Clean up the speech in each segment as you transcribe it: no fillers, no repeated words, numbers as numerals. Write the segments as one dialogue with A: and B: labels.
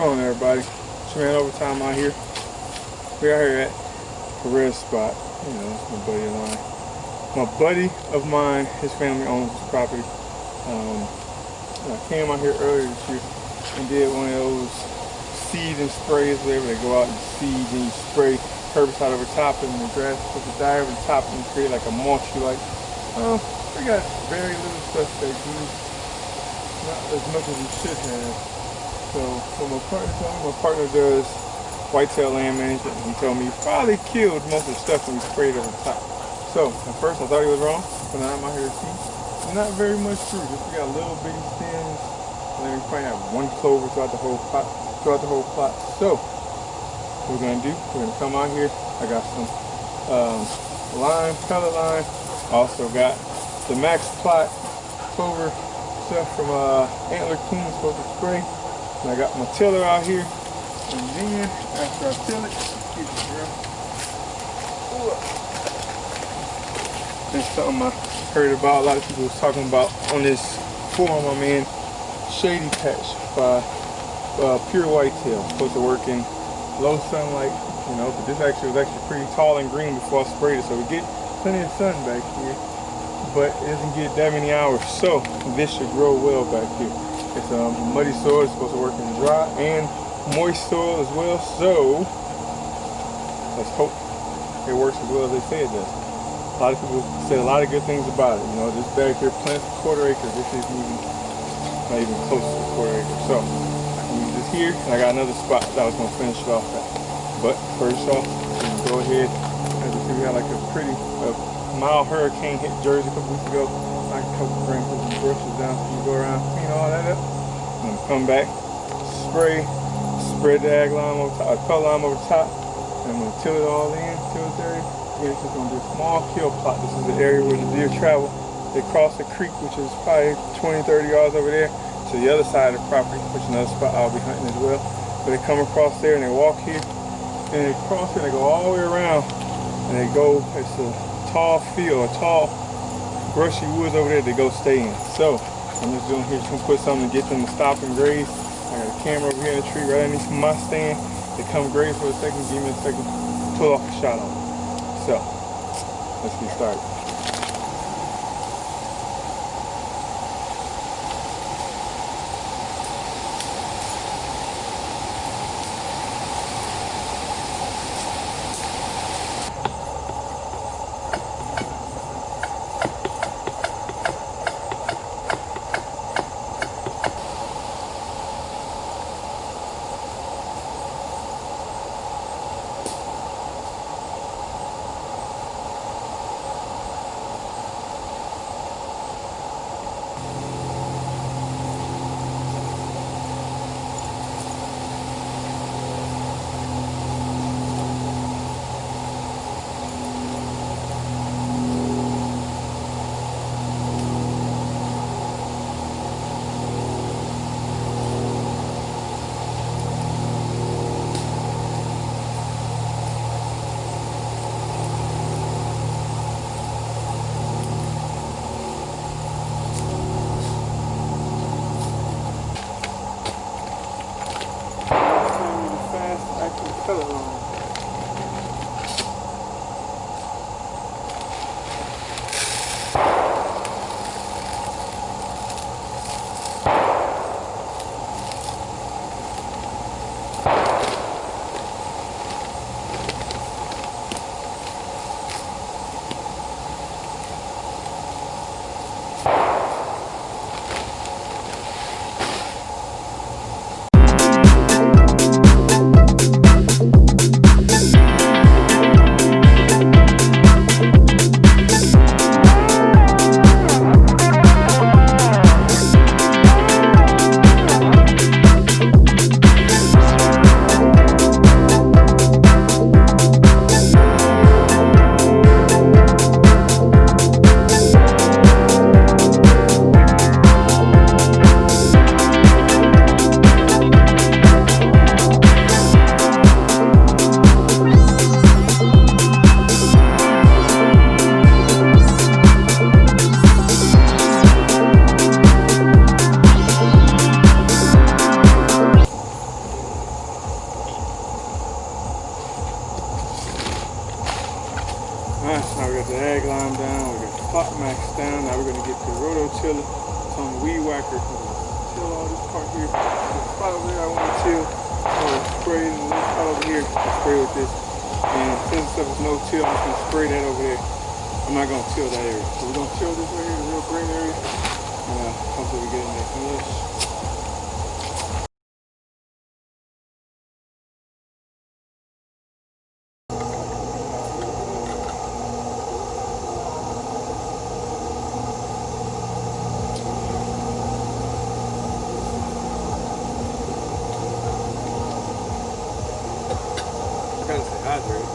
A: going on, everybody? Ran overtime out here. We out here at a red spot. You know, it's my buddy of mine. My buddy of mine, his family owns this property. I came out here earlier this year and did one of those seed and sprays, wherever they go out and seed and you spray herbicide over top and the grass supposed to die over the top and create like a mulch. You like, we got very little stuff that grew, not as much as we should have. So what my partner told me, my partner does whitetail land management, and he told me he probably killed most of the stuff when we sprayed over the top. So at first I thought he was wrong, but now I'm out here to see. Not very much fruit. Just we got little bitty stems, and then we probably have one clover throughout the whole plot. So what we're gonna do, we're gonna come out here. I got some lime, color lime. Also got the Max Plot clover stuff from Antler King, supposed to spray. And I got my tiller out here, and then after I till it, there's something I heard about, a lot of people was talking about on this forum I'm in, Shady Patch by Pure Whitetail. Supposed to work in low sunlight, you know, but this actually was pretty tall and green before I sprayed it, so we get plenty of sun back here, but it doesn't get that many hours, so this should grow well back here. It's muddy soil. It's supposed to work in dry and moist soil as well. So let's hope it works as well as they say it does. A lot of people say a lot of good things about it. You know, this bag here plants a quarter acre. This isn't even not even close to a quarter acre. So I can use this here, and I got another spot that I was gonna finish it off at. But first off, we're gonna go ahead. As you see, we had like a mild hurricane hit Jersey a couple weeks ago. Like a couple brand put some brushes down so you go around, clean all that up. I'm gonna come back, spread the ag lime over top, color lime over top, and I'm gonna till it all in, till it's dirty. Again, it's just gonna be a small kill plot. This is the area where the deer travel. They cross the creek, which is probably 20-30 yards over there, to the other side of the property, which is another spot I'll be hunting as well. But they come across there and they walk here, and they cross here, and they go all the way around, and they go, it's a tall field, a tall brushy woods over there they go stay in. So I'm just doing here, just gonna put something to get them to stop and graze. I got a camera over here in the tree right underneath my stand. They come graze for a second, give me a second, pull off a shot on it. So let's get started. the ag lime down. We got the pot max down. Now we're gonna get the rototiller. It's on the weed whacker. We're gonna till all this part here. This spot over there I want to till. Spray it, and this spot over here. Spray with this. And since there's no till, I'm just gonna spray that over there. I'm not gonna till that area. So we're gonna till this right here, the real green area. And hopefully we get it nice and lush. I gotta stay hydrated.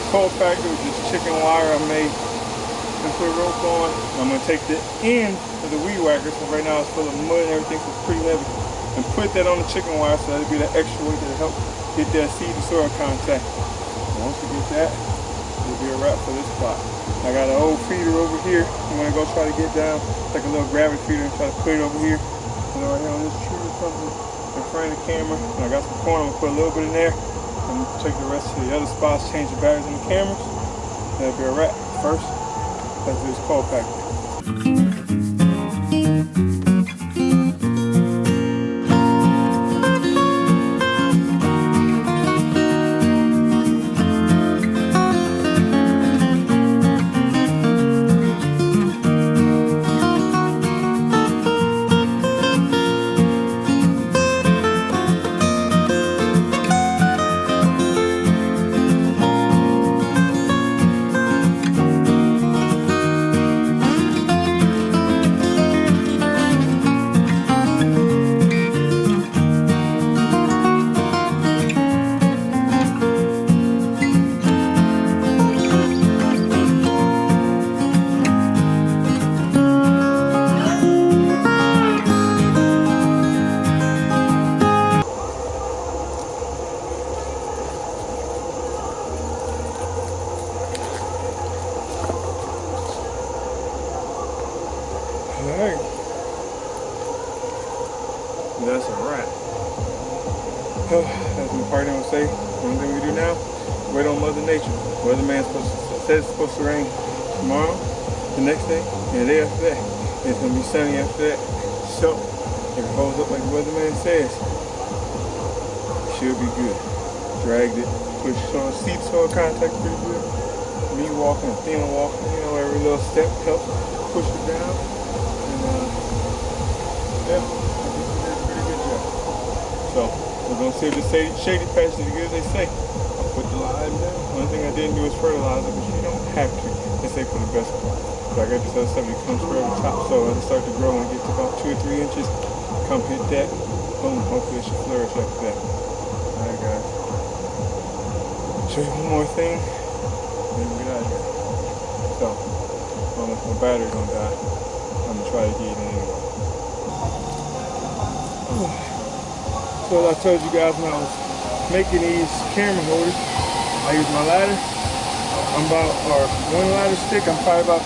A: cold factor with this chicken wire I made and put a rope on. I'm gonna take the end of the weed whacker, so right now it's full of mud and everything, so it's pretty heavy, and put that on the chicken wire so that'll be that extra weight to help get that seed to soil contact. And once we get that, it'll be a wrap for this spot. I got an old feeder over here. I'm gonna go try to get down, like a little gravity feeder, and try to put it over here. And right here on this tree or something in front of the camera. And I got some corn, I'm gonna put a little bit in there. And check the rest of the other spots, change the batteries in the cameras. That'll be a wrap. First, let's do this cold factor. Alright, that's a wrap. As my partner would say, one thing we do now, wait on Mother Nature. Weatherman says it's supposed to rain tomorrow, the next day, and the day after that. And it's going to be sunny after that. So, if it holds up like the weatherman says, it should be good. Dragged it, pushed on seat soil contact pretty good. Me walking, Athena walking, you know, every little step helps push it down. Yeah, I think we did a pretty good job. So, we're going to see if the Shady Patch is as good as they say. I'll put the lime down. One thing I didn't do is fertilizer, but you don't have to. They say for the best part. So I got this other stuff that comes from the top. So as it starts to grow and get to about 2 or 3 inches, come hit that. Boom, hopefully it should flourish like that. Alright guys. Show you one more thing. Then we get out of here. So, almost my battery's gonna die. I'm gonna try to get it in anyway. So as I told you guys when I was making these camera holders, I used my ladder. I'm about, or one ladder stick, I'm probably about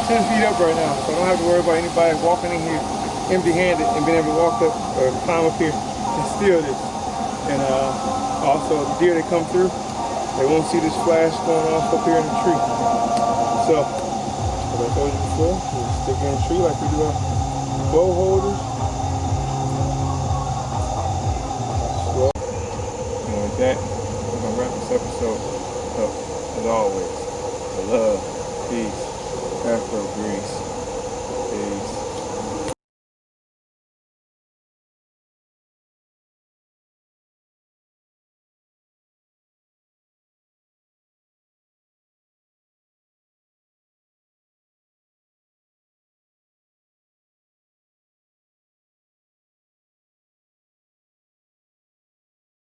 A: 10 feet up right now. So I don't have to worry about anybody walking in here empty-handed and being able to walk up or climb up here and steal this. And also the deer that come through, they won't see this flash going off up here in the tree. So, as I told you before, we'll stick it in the tree like we do our bow holders. That, we're going to wrap this episode up, as always. Love, peace, Afro Grease.